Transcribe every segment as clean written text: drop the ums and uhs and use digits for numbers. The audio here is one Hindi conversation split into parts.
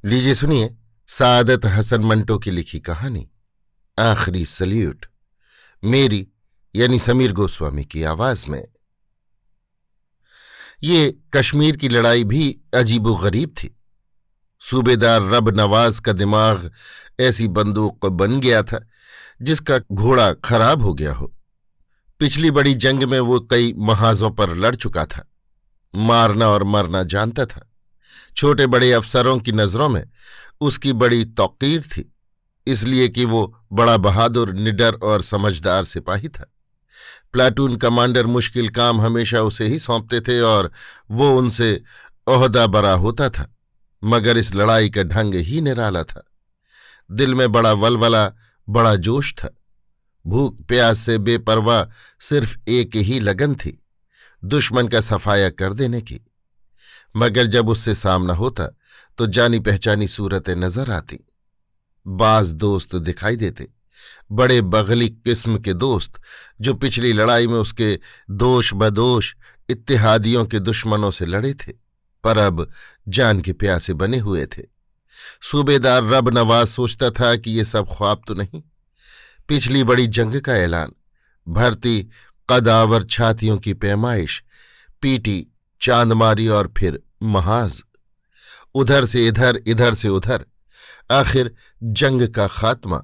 लीजिए सुनिए सादत हसन मंटो की लिखी कहानी आखिरी सल्यूट, मेरी यानी समीर गोस्वामी की आवाज में। ये कश्मीर की लड़ाई भी अजीबोगरीब थी। सूबेदार रब नवाज का दिमाग ऐसी बंदूक बन गया था जिसका घोड़ा खराब हो गया हो। पिछली बड़ी जंग में वो कई महाजों पर लड़ चुका था, मारना और मरना जानता था। छोटे बड़े अफसरों की नजरों में उसकी बड़ी तौकीर थी, इसलिए कि वो बड़ा बहादुर, निडर और समझदार सिपाही था। प्लाटून कमांडर मुश्किल काम हमेशा उसे ही सौंपते थे और वो उनसे ओहदा बरा होता था, मगर इस लड़ाई का ढंग ही निराला था। दिल में बड़ा वलवला, बड़ा जोश था। भूख प्यास से बेपरवाह सिर्फ एक ही लगन थी, दुश्मन का सफाया कर देने की। मगर जब उससे सामना होता तो जानी पहचानी सूरतें नजर आती। बाज दोस्त दिखाई देते, बड़े बगली किस्म के दोस्त जो पिछली लड़ाई में उसके दोष बदोश इत्तेहादियों के दुश्मनों से लड़े थे, पर अब जान के प्यासे बने हुए थे। सूबेदार रब नवाज सोचता था कि ये सब ख्वाब तो नहीं। पिछली बड़ी जंग का ऐलान, भर्ती, कदावर छातियों की पैमाइश, पीटी, चांदमारी और फिर महाज, उधर से इधर, इधर से उधर, आखिर जंग का खात्मा,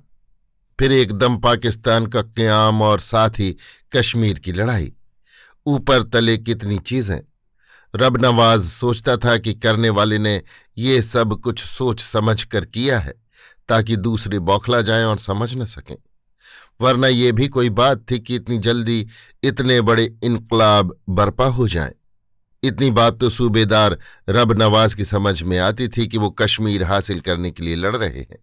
फिर एकदम पाकिस्तान का क़याम और साथ ही कश्मीर की लड़ाई। ऊपर तले कितनी चीजें। रब नवाज सोचता था कि करने वाले ने ये सब कुछ सोच समझ कर किया है ताकि दूसरे बौखला जाएं और समझ न सकें, वरना ये भी कोई बात थी कि इतनी जल्दी इतने बड़े इनकलाब बर्पा हो जाएं। इतनी बात तो सूबेदार रब नवाज की समझ में आती थी कि वो कश्मीर हासिल करने के लिए लड़ रहे हैं।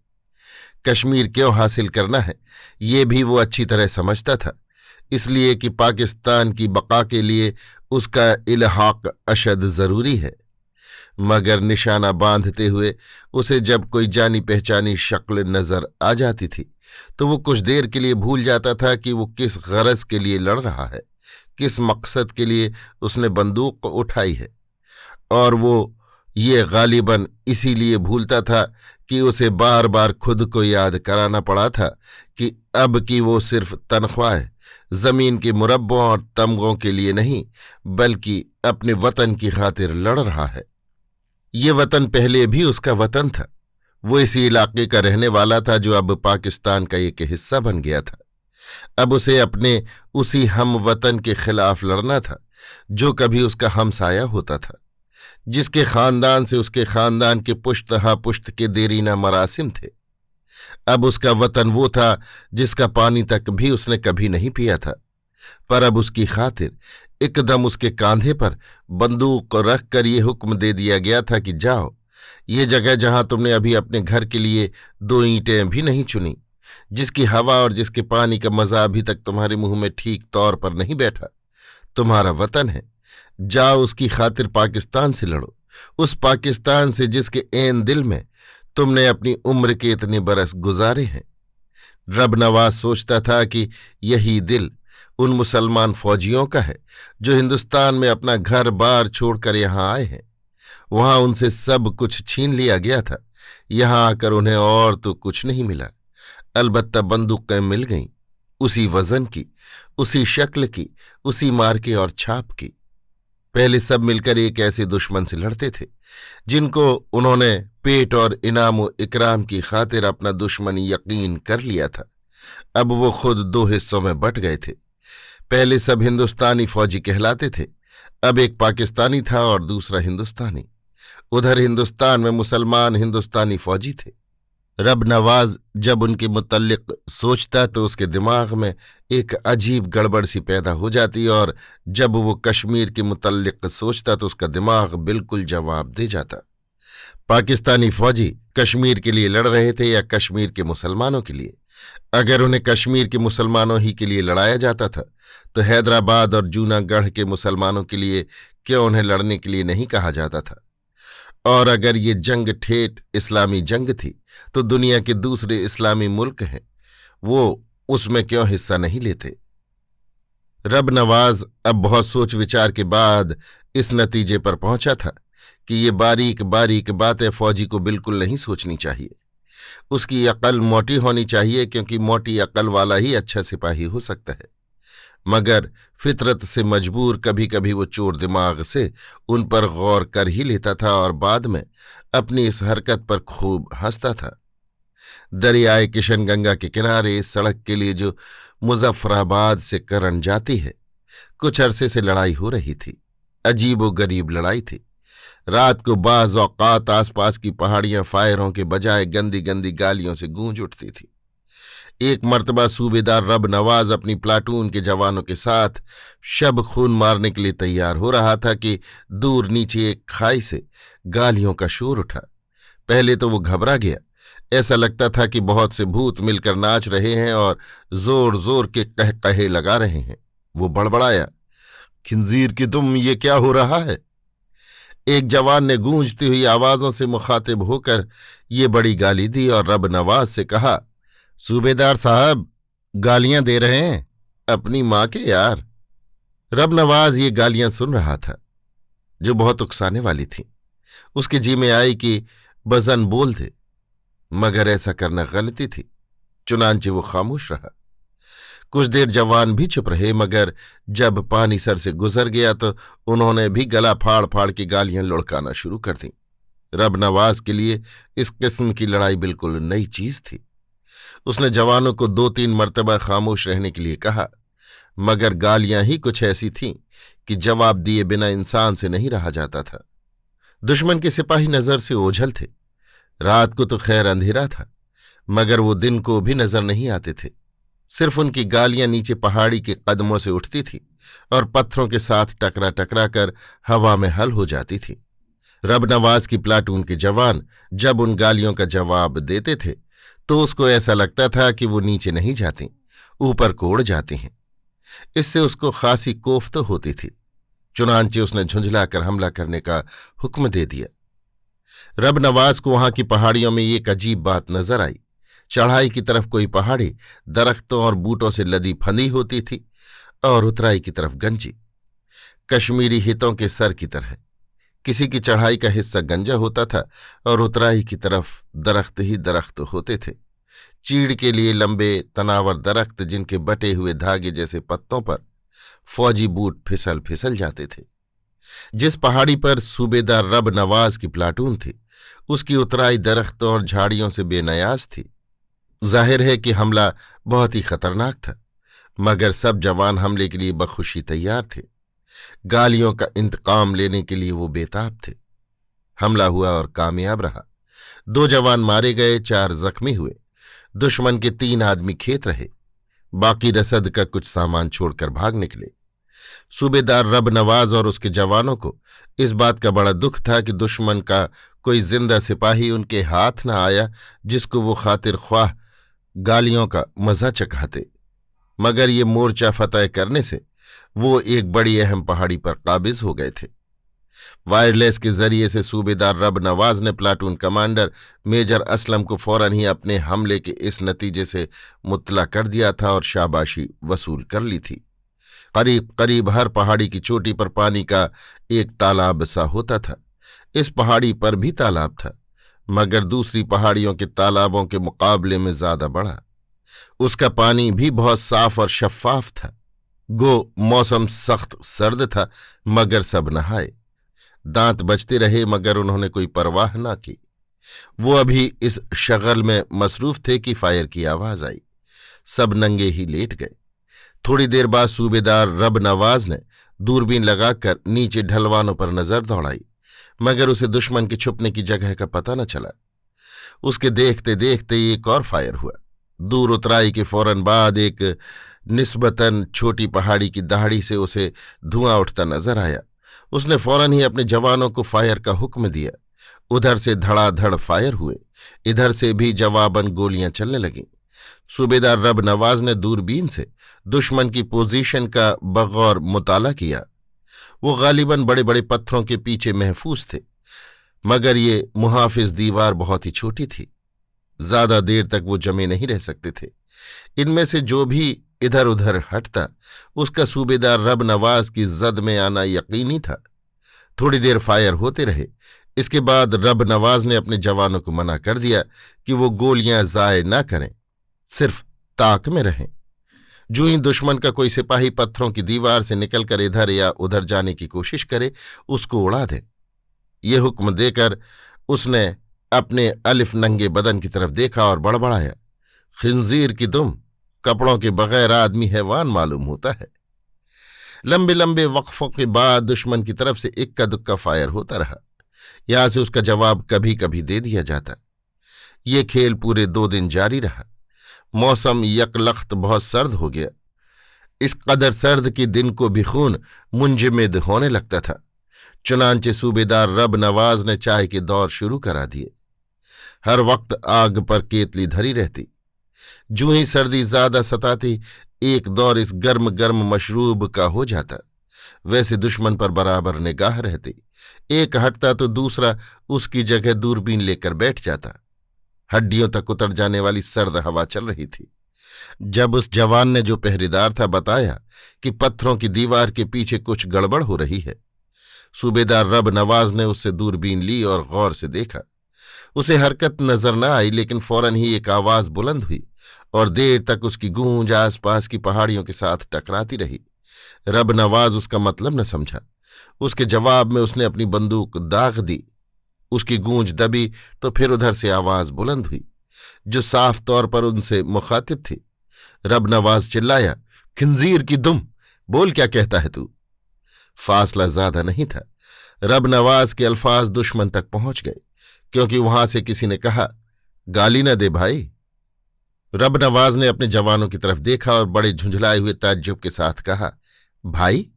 कश्मीर क्यों हासिल करना है ये भी वो अच्छी तरह समझता था, इसलिए कि पाकिस्तान की बका के लिए उसका इल्हाक अशद जरूरी है। मगर निशाना बांधते हुए उसे जब कोई जानी पहचानी शक्ल नजर आ जाती थी तो वो कुछ देर के लिए भूल जाता था कि वो किस गरज के लिए लड़ रहा है, किस मकसद के लिए उसने बंदूक को उठाई है। और वो ये गालिबन इसीलिए भूलता था कि उसे बार बार खुद को याद कराना पड़ा था कि अब की वो सिर्फ तनख्वाह, जमीन के मुरब्बों और तमगों के लिए नहीं, बल्कि अपने वतन की खातिर लड़ रहा है। ये वतन पहले भी उसका वतन था। वो इसी इलाके का रहने वाला था जो अब पाकिस्तान का एक हिस्सा बन गया था। अब उसे अपने उसी हम वतन के खिलाफ लड़ना था जो कभी उसका हमसाया होता था, जिसके खानदान से उसके खानदान के पुश्तहा पुश्त के देरीना मरासिम थे। अब उसका वतन वो था जिसका पानी तक भी उसने कभी नहीं पिया था, पर अब उसकी खातिर एकदम उसके कांधे पर बंदूक रख कर ये हुक्म दे दिया गया था कि जाओ, ये जगह जहां तुमने अभी अपने घर के लिए 2 ईंटें भी नहीं चुनी, जिसकी हवा और जिसके पानी का मजा अभी तक तुम्हारे मुंह में ठीक तौर पर नहीं बैठा, तुम्हारा वतन है। जाओ उसकी खातिर पाकिस्तान से लड़ो, उस पाकिस्तान से जिसके ऐन दिल में तुमने अपनी उम्र के इतने बरस गुजारे हैं। रब नवाज सोचता था कि यही दिल उन मुसलमान फौजियों का है जो हिंदुस्तान में अपना घर बार छोड़कर यहाँ आए हैं। वहां उनसे सब कुछ छीन लिया गया था, यहाँ आकर उन्हें और तो कुछ नहीं मिला, अलबत्ता बंदूकें मिल गईं, उसी वजन की, उसी शक्ल की, उसी मार्के और छाप की। पहले सब मिलकर एक ऐसे दुश्मन से लड़ते थे जिनको उन्होंने पेट और इनाम व इकराम की खातिर अपना दुश्मन यकीन कर लिया था। अब वो खुद 2 हिस्सों में बट गए थे। पहले सब हिंदुस्तानी फौजी कहलाते थे, अब एक पाकिस्तानी था और दूसरा हिंदुस्तानी। उधर हिंदुस्तान में मुसलमान हिंदुस्तानी फौजी थे। रब नवाज जब उनके मुतल्लिक सोचता तो उसके दिमाग में एक अजीब गड़बड़ सी पैदा हो जाती, और जब वो कश्मीर के मुतल्लिक सोचता तो उसका दिमाग बिल्कुल जवाब दे जाता। पाकिस्तानी फौजी कश्मीर के लिए लड़ रहे थे या कश्मीर के मुसलमानों के लिए? अगर उन्हें कश्मीर के मुसलमानों ही के लिए लड़ाया जाता था तो हैदराबाद और जूनागढ़ के मुसलमानों के लिए क्यों उन्हें लड़ने के लिए नहीं कहा जाता था? और अगर ये जंग ठेठ इस्लामी जंग थी तो दुनिया के दूसरे इस्लामी मुल्क हैं, वो उसमें क्यों हिस्सा नहीं लेते? रब नवाज अब बहुत सोच विचार के बाद इस नतीजे पर पहुंचा था कि ये बारीक बारीक बातें फौजी को बिल्कुल नहीं सोचनी चाहिए। उसकी अकल मोटी होनी चाहिए, क्योंकि मोटी अकल वाला ही अच्छा सिपाही हो सकता है। मगर फितरत से मजबूर कभी कभी वो चोर दिमाग से उन पर गौर कर ही लेता था और बाद में अपनी इस हरकत पर खूब हंसता था। दरियाए किशनगंगा के किनारे इस सड़क के लिए जो मुजफ्फराबाद से करन जाती है, कुछ अरसे से लड़ाई हो रही थी। अजीबोगरीब लड़ाई थी। रात को बाज़ औक़ात आसपास की पहाड़ियां फायरों के बजाय गंदी गंदी गालियों से गूंज उठती थी। एक मर्तबा सूबेदार रब नवाज अपनी प्लाटून के जवानों के साथ शब खून मारने के लिए तैयार हो रहा था कि दूर नीचे एक खाई से गालियों का शोर उठा। पहले तो वो घबरा गया। ऐसा लगता था कि बहुत से भूत मिलकर नाच रहे हैं और जोर जोर के कहकहे लगा रहे हैं। वो बड़बड़ाया, खिंजीर की तुम, ये क्या हो रहा है? एक जवान ने गूंजती हुई आवाजों से मुखातिब होकर ये बड़ी गाली दी और रब नवाज से कहा, सूबेदार साहब गालियां दे रहे हैं, अपनी मां के यार। रब नवाज ये गालियां सुन रहा था जो बहुत उकसाने वाली थीं। उसके जी में आई कि बजन बोल दे, मगर ऐसा करना गलती थी। चुनांचे वो खामोश रहा। कुछ देर जवान भी चुप रहे, मगर जब पानी सर से गुजर गया तो उन्होंने भी गला फाड़ फाड़ के गालियां लुढ़काना शुरू कर दी। रब नवाज के लिए इस किस्म की लड़ाई बिल्कुल नई चीज थी। उसने जवानों को 2-3 मर्तबा खामोश रहने के लिए कहा, मगर गालियां ही कुछ ऐसी थीं कि जवाब दिए बिना इंसान से नहीं रहा जाता था। दुश्मन के सिपाही नजर से ओझल थे। रात को तो खैर अंधेरा था, मगर वो दिन को भी नजर नहीं आते थे। सिर्फ उनकी गालियां नीचे पहाड़ी के कदमों से उठती थी और पत्थरों के साथ टकरा टकरा कर हवा में हल हो जाती थी। रब नवाज की प्लाटून के जवान जब उन गालियों का जवाब देते थे तो उसको ऐसा लगता था कि वो नीचे नहीं जाती, ऊपर को उड़ जाती हैं। इससे उसको खासी कोफ्त होती थी। चुनांचे उसने झुंझलाकर हमला करने का हुक्म दे दिया। रब नवाज को वहां की पहाड़ियों में एक अजीब बात नजर आई। चढ़ाई की तरफ कोई पहाड़ी दरख्तों और बूटों से लदी फंदी होती थी और उतराई की तरफ गंजी, कश्मीरी हितों के सर की तरह। किसी की चढ़ाई का हिस्सा गंजा होता था और उतराई की तरफ दरख्त ही दरख्त होते थे। चीड़ के लिए लंबे तनावर दरख्त, जिनके बटे हुए धागे जैसे पत्तों पर फौजी बूट फिसल फिसल जाते थे। जिस पहाड़ी पर सूबेदार रब नवाज की प्लाटून थी, उसकी उतराई दरख्तों और झाड़ियों से बेनयाज थी। जाहिर है कि हमला बहुत ही खतरनाक था, मगर सब जवान हमले के लिए बखुशी तैयार थे। गालियों का इंतकाम लेने के लिए वो बेताब थे। हमला हुआ और कामयाब रहा। 2 जवान मारे गए, 4 जख्मी हुए। दुश्मन के 3 आदमी खेत रहे। बाकी रसद का कुछ सामान छोड़कर भाग निकले। सूबेदार रब नवाज और उसके जवानों को इस बात का बड़ा दुख था कि दुश्मन का कोई जिंदा सिपाही उनके हाथ न आया जिसको वो खातिर ख्वाह गालियों का मजा चखाते। मगर ये मोर्चा फतह करने से वो एक बड़ी अहम पहाड़ी पर काबिज हो गए थे। वायरलेस के जरिए से सूबेदार रब नवाज ने प्लाटून कमांडर मेजर असलम को फौरन ही अपने हमले के इस नतीजे से मुत्तला कर दिया था और शाबाशी वसूल कर ली थी। करीब करीब हर पहाड़ी की चोटी पर पानी का एक तालाब सा होता था। इस पहाड़ी पर भी तालाब था, मगर दूसरी पहाड़ियों के तालाबों के मुकाबले में ज्यादा बड़ा। उसका पानी भी बहुत साफ और शफ्फाफ था। गो मौसम सख्त सर्द था, मगर सब नहाए। दांत बजते रहे, मगर उन्होंने कोई परवाह न की। वो अभी इस शगल में मसरूफ थे कि फायर की आवाज आई। सब नंगे ही लेट गए। थोड़ी देर बाद सूबेदार रब नवाज ने दूरबीन लगाकर नीचे ढलवानों पर नजर दौड़ाई, मगर उसे दुश्मन के छुपने की जगह का पता न चला। उसके देखते देखते एक और फायर हुआ। दूर उतराई के फौरन बाद एक निस्बतन छोटी पहाड़ी की दहाड़ी से उसे धुआं उठता नजर आया। उसने फौरन ही अपने जवानों को फायर का हुक्म दिया। उधर से धड़ाधड़ फायर हुए, इधर से भी जवाबन गोलियां चलने लगीं। सूबेदार रब नवाज ने दूरबीन से दुश्मन की पोजीशन का बगौर मुताला किया। वो गालिबन बड़े बड़े पत्थरों के पीछे महफूज थे, मगर ये मुहाफिज दीवार बहुत ही छोटी थी। ज्यादा देर तक वो जमे नहीं रह सकते थे। इनमें से जो भी इधर उधर हटता, उसका सूबेदार रब नवाज की जद में आना यकीनी था। थोड़ी देर फायर होते रहे। इसके बाद रब नवाज ने अपने जवानों को मना कर दिया कि वो गोलियां जाय न करें, सिर्फ ताक में रहें। जो ही दुश्मन का कोई सिपाही पत्थरों की दीवार से निकलकर इधर या उधर जाने की कोशिश करे, उसको उड़ा दे। ये हुक्म देकर उसने अपने अलिफ नंगे बदन की तरफ देखा और बड़बड़ाया, खिंजीर की दुम, कपड़ों के बगैर आदमी हैवान मालूम होता है। लंबे लंबे वक्फों के बाद दुश्मन की तरफ से इक्का दुक्का फायर होता रहा। यहां से उसका जवाब कभी कभी दे दिया जाता। ये खेल पूरे 2 दिन जारी रहा। मौसम यकलख्त बहुत सर्द हो गया। इस कदर सर्द कि दिन को भी खून मुंजमिद होने लगता था। चुनांचे सूबेदार रब नवाज ने चाय के दौर शुरू करा दिए। हर वक्त आग पर केतली धरी रहती। जूं ही सर्दी ज्यादा सताती, एक दौर इस गर्म गर्म मशरूब का हो जाता। वैसे दुश्मन पर बराबर निगाह रहती। एक हटता तो दूसरा उसकी जगह दूरबीन लेकर बैठ जाता। हड्डियों तक उतर जाने वाली सर्द हवा चल रही थी। जब उस जवान ने जो पहरेदार था बताया कि पत्थरों की दीवार के पीछे कुछ गड़बड़ हो रही है, सूबेदार रब नवाज ने उससे दूरबीन ली और गौर से देखा। उसे हरकत नजर न आई, लेकिन फौरन ही एक आवाज बुलंद हुई और देर तक उसकी गूंज आसपास की पहाड़ियों के साथ टकराती रही। रब नवाज उसका मतलब न समझा। उसके जवाब में उसने अपनी बंदूक दाग दी। उसकी गूंज दबी तो फिर उधर से आवाज बुलंद हुई, जो साफ तौर पर उनसे मुखातिब थी। रब नवाज चिल्लाया, खिंजीर की दुम, बोल क्या कहता है तू। फासला ज्यादा नहीं था। रब नवाज के अल्फाज दुश्मन तक पहुंच गए, क्योंकि वहां से किसी ने कहा, गाली न दे भाई। रब नवाज ने अपने जवानों की तरफ देखा और बड़े झुंझलाए हुए ताज्जुब के साथ कहा, भाई।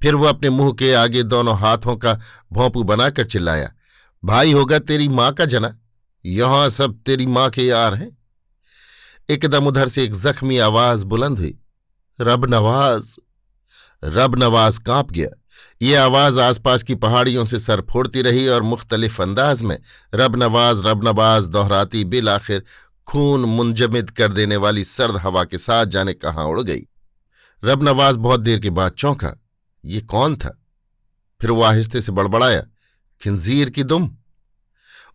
फिर वो अपने मुंह के आगे दोनों हाथों का भोंपू बनाकर चिल्लाया, भाई होगा तेरी मां का जना, यहां सब तेरी मां के यार हैं। एकदम उधर से एक जख्मी आवाज बुलंद हुई, रब नवाज। रब नवाज कांप गया। ये आवाज आसपास की पहाड़ियों से सर फोड़ती रही और मुख्तलिफ अंदाज में रब नवाज दोहराती बिल आखिर खून मुंजमिद कर देने वाली सर्द हवा के साथ जाने कहाँ उड़ गई। रब नवाज बहुत देर के बाद चौंका। ये कौन था? फिर वो आहिस्ते से बड़बड़ाया, खिंजीर की दुम।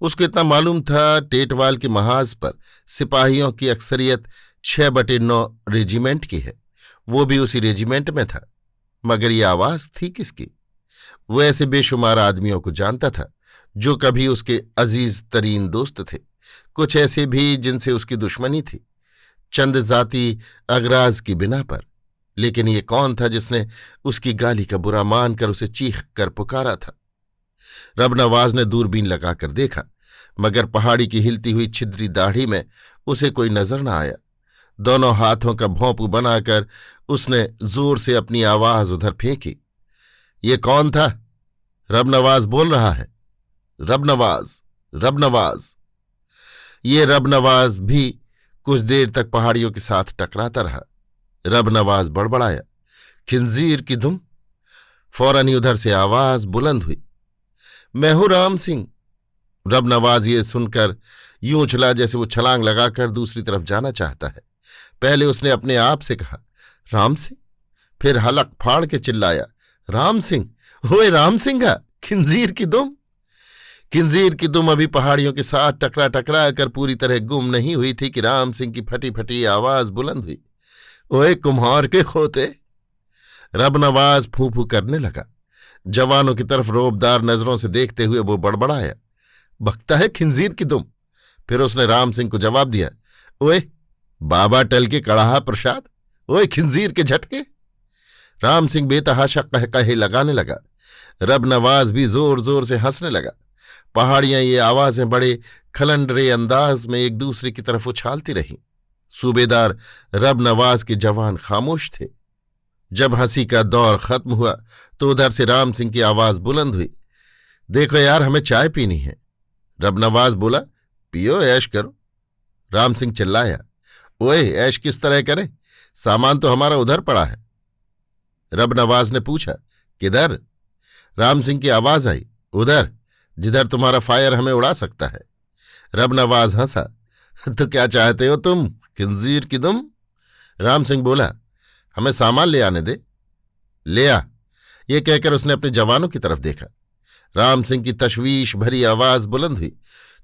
उसको इतना मालूम था, टेटवाल के महाज पर सिपाहियों की अक्सरियत 6/9 रेजिमेंट की है। वो भी उसी रेजिमेंट में था। मगर ये आवाज थी किसकी? वो ऐसे बेशुमार आदमियों को जानता था जो कभी उसके अजीज तरीन दोस्त थे, कुछ ऐसे भी जिनसे उसकी दुश्मनी थी, चंद जाती अगराज की बिना पर। लेकिन ये कौन था जिसने उसकी गाली का बुरा मानकर उसे चीख कर पुकारा था? रब नवाज ने दूरबीन लगाकर देखा, मगर पहाड़ी की हिलती हुई छिद्री दाढ़ी में उसे कोई नजर न आया। दोनों हाथों का भोंपू बनाकर उसने जोर से अपनी आवाज उधर फेंकी। ये कौन था? रब नवाज बोल रहा है, रब नवाज, रब नवाज। ये रब नवाज भी कुछ देर तक पहाड़ियों के साथ टकराता रहा। रब नवाज बड़बड़ाया, खिंजीर की दुम। फौरन ही उधर से आवाज बुलंद हुई, मैं हूं राम सिंह। रब नवाज ये सुनकर यूं उछला जैसे वो छलांग लगाकर दूसरी तरफ जाना चाहता है। पहले उसने अपने आप से कहा, राम सिंह। फिर हलक फाड़ के चिल्लाया, राम सिंह, ओए राम सिंह, खिंजीर की दुम। खिंजीर की दुम अभी पहाड़ियों के साथ टकरा टकरा कर पूरी तरह गुम नहीं हुई थी कि राम सिंह की फटी फटी आवाज बुलंद हुई, ओए कुम्हार के खोते। रब नवाज फूं फूं करने लगा। जवानों की तरफ रोबदार नजरों से देखते हुए वो बड़बड़ाया, बकता है खिंजीर की दुम। फिर उसने राम सिंह को जवाब दिया, ओए बाबा टल के कड़ाहा प्रसाद, ओए खिंजीर के झटके। राम सिंह बेतहाशा कहकहे लगाने लगा। रब नवाज भी जोर जोर से हंसने लगा। पहाड़ियां ये आवाजें बड़े खलंडरे अंदाज में एक दूसरे की तरफ उछालती रहीं। सूबेदार रब नवाज के जवान खामोश थे। जब हंसी का दौर खत्म हुआ तो उधर से राम सिंह की आवाज बुलंद हुई, देखो यार, हमें चाय पीनी है। रब नवाज बोला, पियो, ऐश करो। राम सिंह चिल्लाया, ओए ऐश किस तरह करें, सामान तो हमारा उधर पड़ा है। रब नवाज ने पूछा, किधर? राम सिंह की आवाज आई, उधर जिधर तुम्हारा फायर हमें उड़ा सकता है। रब नवाज हंसा, तो क्या चाहते हो तुम, खिंजीर की दुम? राम सिंह बोला, हमें सामान ले आने दे। ले आ। ये कहकर उसने अपने जवानों की तरफ देखा। राम सिंह की तशवीश भरी आवाज बुलंद हुई।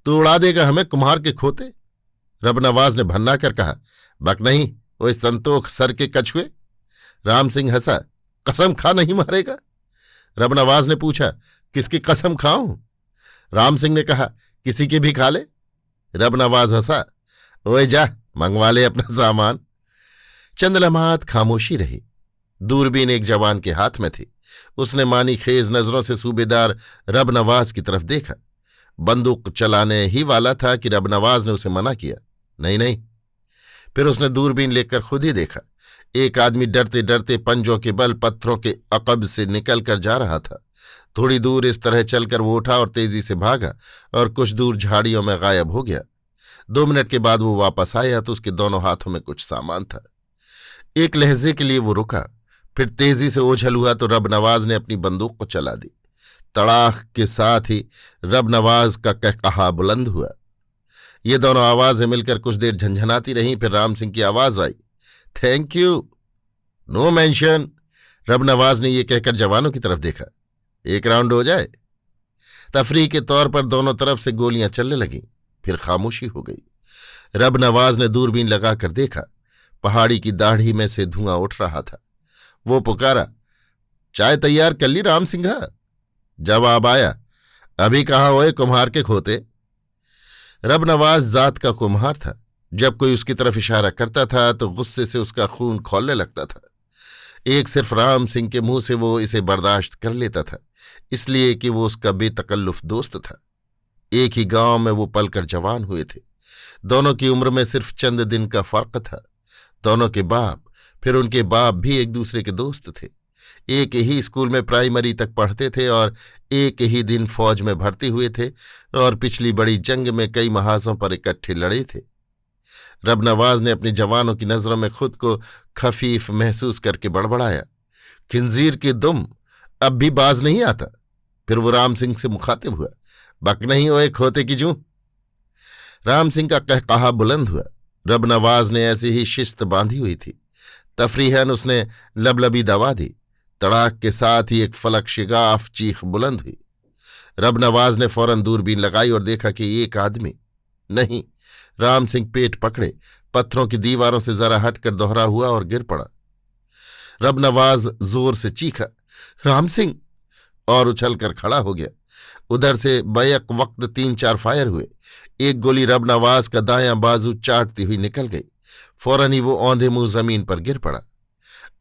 तू उड़ा देगा हमें कुम्हार के खोते? रब नवाज ने भन्ना कर कहा। बक नहीं, वो इस संतोख सर के कछुए। राम सिंह हंसा। कसम खा नहीं मारेगा? रब नवाज ने पूछा। किसकी कसम खाऊं? राम सिंह ने कहा। किसी की भी खा ले। रब नवाज हंसा। ओए जा, मंगवा ले अपना सामान। चंद लम्हात खामोशी रही। दूरबीन एक जवान के हाथ में थी। उसने मानी खेज नजरों से सूबेदार रब नवाज की तरफ देखा। बंदूक चलाने ही वाला था कि रब नवाज ने उसे मना किया। नहीं नहीं। फिर उसने दूरबीन लेकर खुद ही देखा। एक आदमी डरते डरते पंजों के बल पत्थरों के अकब से निकलकर जा रहा था। थोड़ी दूर इस तरह चलकर वो उठा और तेजी से भागा और कुछ दूर झाड़ियों में गायब हो गया। 2 मिनट के बाद वो वापस आया तो उसके दोनों हाथों में कुछ सामान था। एक लहजे के लिए वो रुका, फिर तेजी से ओझल हुआ तो रब नवाज ने अपनी बंदूक को चला दी। तड़ाक के साथ ही रब नवाज का कहकहा बुलंद हुआ। ये दोनों आवाजें मिलकर कुछ देर झंझनाती रहीं। फिर राम सिंह की आवाज आई। Thank you, no mention. Rab Nawaz ने यह कहकर जवानों की तरफ देखा। एक राउंड हो जाए? तफरीह के तौर पर दोनों तरफ से गोलियां चलने लगीं। फिर खामोशी हो गई। रब नवाज ने दूरबीन लगाकर देखा। पहाड़ी की दाढ़ी में से धुआं उठ रहा था। वो पुकारा। चाय तैयार कर ली राम सिंघा? जवाब आया। अभी कहाँ होए कुम्हार के खोते? रब नवाज जात का कुम्हार था। जब कोई उसकी तरफ इशारा करता था तो गुस्से से उसका खून खौलने लगता था। एक सिर्फ राम सिंह के मुंह से वो इसे बर्दाश्त कर लेता था, इसलिए कि वो उसका बेतकल्लुफ दोस्त था। एक ही गांव में वो पलकर जवान हुए थे। दोनों की उम्र में सिर्फ चंद दिन का फर्क था। दोनों के बाप, फिर उनके बाप भी एक दूसरे के दोस्त थे। एक ही स्कूल में प्राइमरी तक पढ़ते थे और एक ही दिन फौज में भर्ती हुए थे और पिछली बड़ी जंग में कई महाजों पर इकट्ठे लड़े थे। रब नवाज ने अपने जवानों की नजरों में खुद को खफीफ महसूस करके बड़बड़ाया। खिंजीर की दुम, अब भी बाज नहीं आता? फिर वो राम सिंह से मुखातिब हुआ। बक नहीं ओए खोते की जूं? राम सिंह का कहकहा बुलंद हुआ। रब नवाज ने ऐसी ही शिस्त बांधी हुई थी। तफरीहन उसने लबलबी दवा दी। तड़ाक के साथ ही एक फलक शिगाफ चीख बुलंद हुई। रब नवाज ने फौरन दूरबीन लगाई और देखा कि एक आदमी नहीं, राम सिंह पेट पकड़े पत्थरों की दीवारों से जरा हटकर दोहरा हुआ और गिर पड़ा। रब नवाज जोर से चीखा, राम सिंह, और उछलकर खड़ा हो गया। उधर से बैक वक्त 3-4 फायर हुए। एक गोली रब नवाज का दायां बाजू चाटती हुई निकल गई। फौरन ही वो औंधे मुंह जमीन पर गिर पड़ा।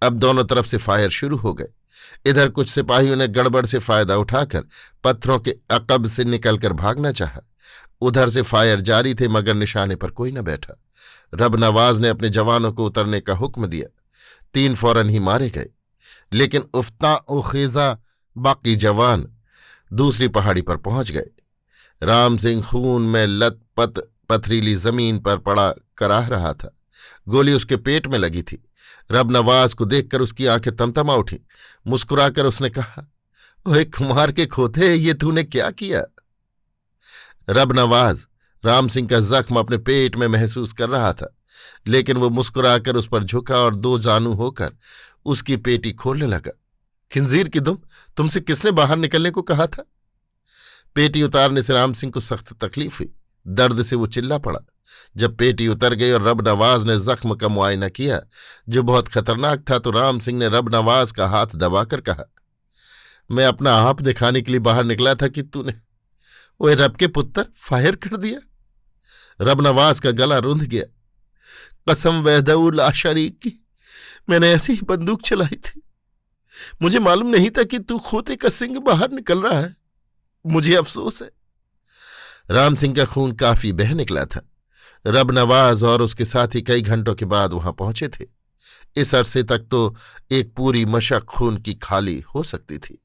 अब दोनों तरफ से फायर शुरू हो गए। इधर कुछ सिपाहियों ने गड़बड़ से फायदा उठाकर पत्थरों के अकब से निकलकर भागना चाहा। उधर से फायर जारी थे मगर निशाने पर कोई न बैठा। रब नवाज ने अपने जवानों को उतरने का हुक्म दिया। 3 फौरन ही मारे गए, लेकिन उफ्ता ओ खेजा बाकी जवान दूसरी पहाड़ी पर पहुंच गए। राम सिंह खून में लथपथ पथरीली जमीन पर पड़ा कराह रहा था। गोली उसके पेट में लगी थी। रब नवाज को देखकर उसकी आंखें तमतमा उठी। मुस्कुराकर उसने कहा, ओए कुम्हार के खोते, ये तूने क्या किया? रब नवाज राम सिंह का जख्म अपने पेट में महसूस कर रहा था, लेकिन वो मुस्कुराकर उस पर झुका और 2 जानू होकर उसकी पेटी खोलने लगा। खिंजीर की दुम, तुमसे किसने बाहर निकलने को कहा था? पेटी उतारने से राम सिंह को सख्त तकलीफ हुई। दर्द से वो चिल्ला पड़ा। जब पेटी उतर गई और रब नवाज ने जख्म का मुआयना किया, जो बहुत खतरनाक था, तो राम सिंह ने रब नवाज का हाथ दबाकर कहा, मैं अपना आप दिखाने के लिए बाहर निकला था कि तूने, ओए रब के पुत्र, फायर कर दिया। रब नवाज का गला रुंध गया। कसम वहदहू ला शरीक की, मैंने ऐसी ही बंदूक चलाई थी। मुझे मालूम नहीं था कि तू खोते का सिंह बाहर निकल रहा है। मुझे अफसोस है। राम सिंह का खून काफी बह निकला था। रब नवाज और उसके साथी कई घंटों के बाद वहां पहुंचे थे। इस अरसे तक तो एक पूरी मशक खून की खाली हो सकती थी।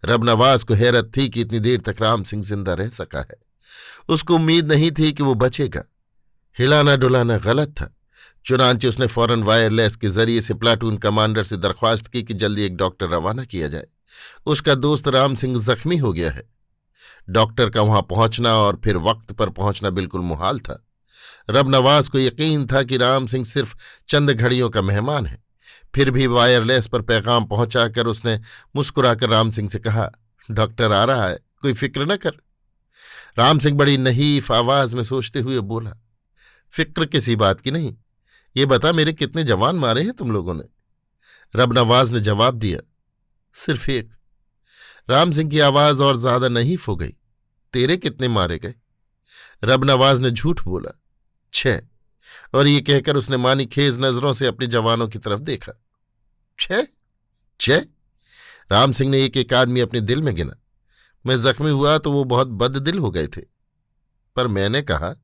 रब नवाज को हैरत थी कि इतनी देर तक राम सिंह जिंदा रह सका है। उसको उम्मीद नहीं थी कि वो बचेगा। हिलाना डुलाना गलत था। चुनांचे उसने फौरन वायरलेस के जरिए से प्लाटून कमांडर से दरख्वास्त की कि जल्दी एक डॉक्टर रवाना किया जाए। उसका दोस्त राम सिंह जख्मी हो गया है। डॉक्टर का वहां पहुंचना और फिर वक्त पर पहुंचना बिल्कुल मुहाल था। रब नवाज को यकीन था कि राम सिंह सिर्फ चंद घड़ियों का मेहमान है। फिर भी वायरलेस पर पैगाम पहुंचाकर उसने मुस्कुराकर राम सिंह से कहा, डॉक्टर आ रहा है, कोई फिक्र न कर। राम सिंह बड़ी नहीफ आवाज में सोचते हुए बोला। फिक्र किसी बात की नहीं, ये बता मेरे कितने जवान मारे हैं तुम लोगों ने? रब नवाज ने जवाब दिया, सिर्फ एक। राम सिंह की आवाज और ज्यादा नहीफ हो गई। तेरे कितने मारे गए? रब नवाज ने झूठ बोला, 6। और ये कहकर उसने मानी खेज नजरों से अपने जवानों की तरफ देखा। 6? 6? राम सिंह ने एक एक आदमी अपने दिल में गिना। मैं जख्मी हुआ तो वो बहुत बददिल हो गए थे, पर मैंने कहा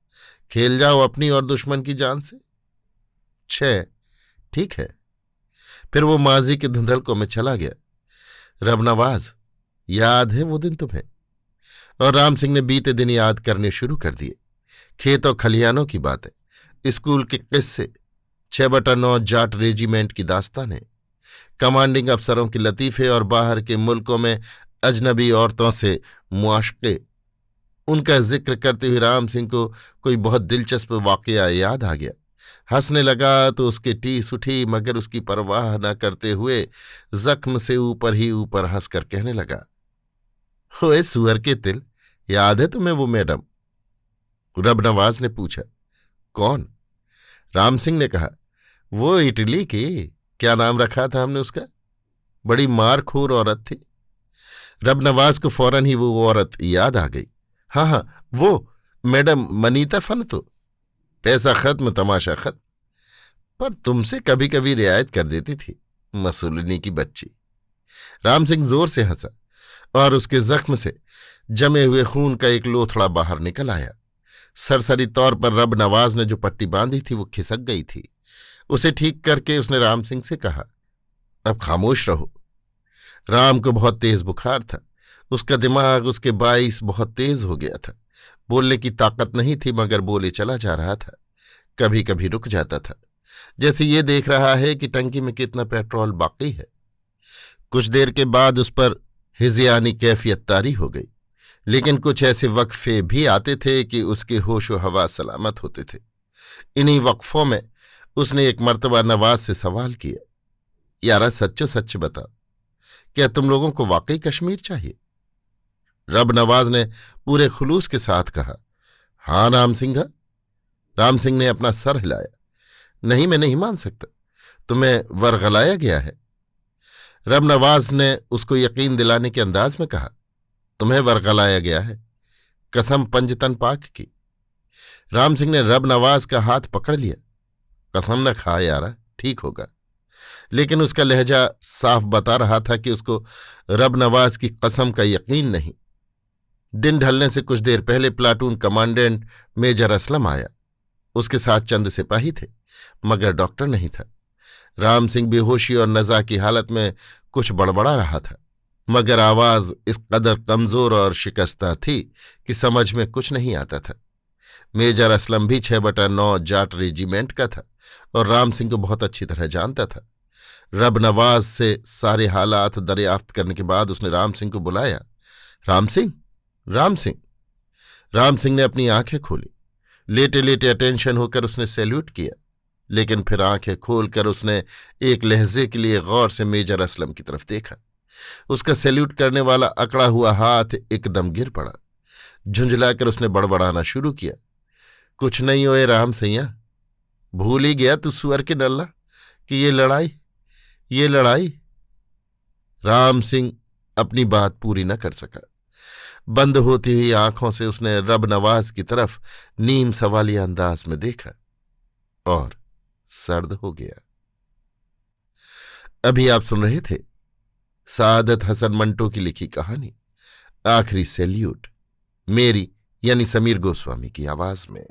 खेल जाओ अपनी और दुश्मन की जान से। 6? ठीक है। फिर वो माजी के धुंधलकों में चला गया। रब नवाज, याद है वो दिन तुम्हें? और राम सिंह ने बीते दिन याद करने शुरू कर दिए। खेत और खलिहानों की बातें, स्कूल के किस्से, 6/9 जाट रेजिमेंट की दास्तानें, कमांडिंग अफसरों के लतीफे और बाहर के मुल्कों में अजनबी औरतों से मुआशके। उनका जिक्र करते हुए राम सिंह को कोई बहुत दिलचस्प वाकया याद आ गया। हंसने लगा तो उसकी टीस उठी, मगर उसकी परवाह न करते हुए जख्म से ऊपर ही ऊपर हंसकर कहने लगा, ओए सुअर के तिल, याद है तुम्हें वो मैडम? रब नवाज ने पूछा, कौन? राम सिंह ने कहा, वो इटली की, क्या नाम रखा था हमने उसका? बड़ी मारखोर औरत थी। रब नवाज को फौरन ही वो औरत याद आ गई। हाँ हाँ, वो मैडम मनीता फन तो। पैसा खत्म, तमाशा खत्म। पर तुमसे कभी कभी रियायत कर देती थी, मसूलनी की बच्ची। राम सिंह जोर से हंसा और उसके जख्म से जमे हुए खून का एक लोथड़ा बाहर निकल आया। सरसरी तौर पर रब नवाज ने जो पट्टी बांधी थी वो खिसक गई थी। उसे ठीक करके उसने राम सिंह से कहा, अब खामोश रहो। राम को बहुत तेज बुखार था। उसका दिमाग उसके बाइस बहुत तेज हो गया था। बोलने की ताकत नहीं थी, मगर बोले चला जा रहा था। कभी कभी रुक जाता था, जैसे ये देख रहा है कि टंकी में कितना पेट्रोल बाकी है। कुछ देर के बाद उस पर हिज़यानी कैफियत तारी हो गई, लेकिन कुछ ऐसे वक्फे भी आते थे कि उसके होशो हवा सलामत होते थे। इन्हीं वक्फों में उसने एक मर्तबा नवाज से सवाल किया, यारा सच्चो सच बताओ, क्या तुम लोगों को वाकई कश्मीर चाहिए? रब नवाज ने पूरे खुलूस के साथ कहा, हाँ राम सिंह। राम सिंह ने अपना सर हिलाया, नहीं, मैं नहीं मान सकता, तुम्हें वरगलाया गया है। रब नवाज ने उसको यकीन दिलाने के अंदाज में कहा, तुम्हें वरगलाया गया है, कसम पंजतन पाक की। राम सिंह ने रब नवाज का हाथ पकड़ लिया। कसम न खा यारा, ठीक होगा। लेकिन उसका लहजा साफ बता रहा था कि उसको रब नवाज की कसम का यकीन नहीं। दिन ढलने से कुछ देर पहले प्लाटून कमांडेंट मेजर असलम आया। उसके साथ चंद सिपाही थे, मगर डॉक्टर नहीं था। राम सिंह बेहोशी और नज़ा की हालत में कुछ बड़बड़ा रहा था, मगर आवाज इस कदर कमजोर और शिकस्ता थी कि समझ में कुछ नहीं आता था। मेजर असलम भी 6/9 जाट रेजिमेंट का था और राम सिंह को बहुत अच्छी तरह जानता था। रब नवाज से सारे हालात दरियाफ्त करने के बाद उसने राम सिंह को बुलाया। राम सिंह, राम सिंह। राम सिंह ने अपनी आंखें खोली। लेटे लेटे अटेंशन होकर उसने सैल्यूट किया, लेकिन फिर आंखें खोलकर उसने एक लहजे के लिए गौर से मेजर असलम की तरफ देखा। उसका सैल्यूट करने वाला अकड़ा हुआ हाथ एकदम गिर पड़ा। झुंझलाकर उसने बड़बड़ाना शुरू किया, कुछ नहीं होए राम सैया, भूल ही गया तू सुअर के नल्ला कि ये लड़ाई। राम सिंह अपनी बात पूरी न कर सका। बंद होती हुई आंखों से उसने रब नवाज की तरफ नीम सवालिया अंदाज में देखा और सर्द हो गया। अभी आप सुन रहे थे सादत हसन मंटो की लिखी कहानी आखिरी सैल्यूट, मेरी यानी समीर गोस्वामी की आवाज में।